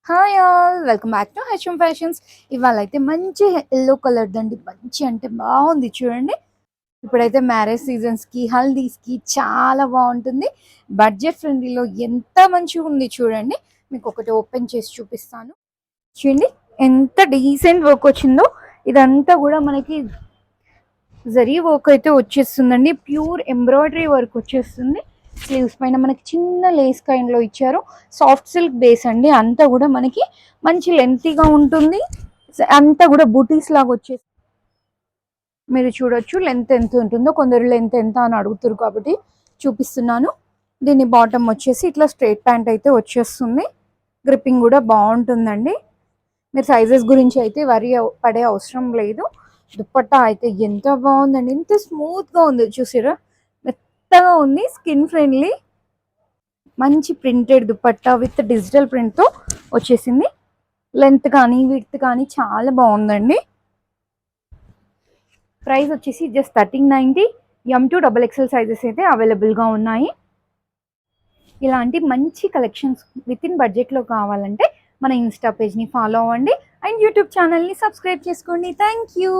Hi all welcome back to HM fashions. ఇవాళ అయితే మంచి ఎల్లో కలర్ దండి, మంచి అంటే బాగుంది చూడండి. ఇప్పుడైతే మ్యారేజ్ సీజన్స్కి హల్దీస్కి చాలా బాగుంటుంది. బడ్జెట్ ఫ్రెండ్లీలో ఎంత మంచిగా ఉంది చూడండి. మీకు ఒకటి ఓపెన్ చేసి చూపిస్తాను చూడండి, ఎంత డీసెంట్ వర్క్ వచ్చిందో. ఇదంతా కూడా మనకి జరీ వర్క్ అయితే వచ్చేస్తుందండి, ప్యూర్ ఎంబ్రాయిడరీ వర్క్ వచ్చేస్తుంది. స్లీవ్స్ పైన మనకి చిన్న లేస్ కైండ్ లో ఇచ్చారు. సాఫ్ట్ సిల్క్ బేస్ అండి, అంతా కూడా మనకి మంచి లెంతీగా ఉంటుంది. అంతా కూడా బూటీస్ లాగా వచ్చేసి మీరు చూడొచ్చు లెంత్ ఎంత ఉంటుందో. కొందరు లెంత్ ఎంత అని అడుగుతారు కాబట్టి చూపిస్తున్నాను. దీని బాటమ్ వచ్చేసి ఇట్లా స్ట్రైట్ ప్యాంట్ అయితే వచ్చేస్తుంది. గ్రిప్పింగ్ కూడా బాగుంటుందండి. మీరు సైజెస్ గురించి అయితే వరి పడే అవసరం లేదు. దుప్పట్టా అయితే ఎంత బాగుందండి, ఎంత స్మూత్గా ఉంది చూసారా, మెత్తగా ఉంది, స్కిన్ ఫ్రెండ్లీ. మంచి ప్రింటెడ్ దుపట్టా విత్ డిజిటల్ ప్రింట్తో వచ్చేసింది. లెంత్ కానీ విడ్త్ కానీ చాలా బాగుందండి. ప్రైస్ వచ్చేసి జస్ట్ 1390. M2 XXL సైజెస్ అయితే అవైలబుల్గా ఉన్నాయి. ఇలాంటి మంచి కలెక్షన్స్ విత్ ఇన్ బడ్జెట్లో కావాలంటే మన ఇన్స్టా పేజ్ని ఫాలో అవ్వండి అండ్ యూట్యూబ్ ఛానల్ని సబ్స్క్రైబ్ చేసుకోండి. Thank you.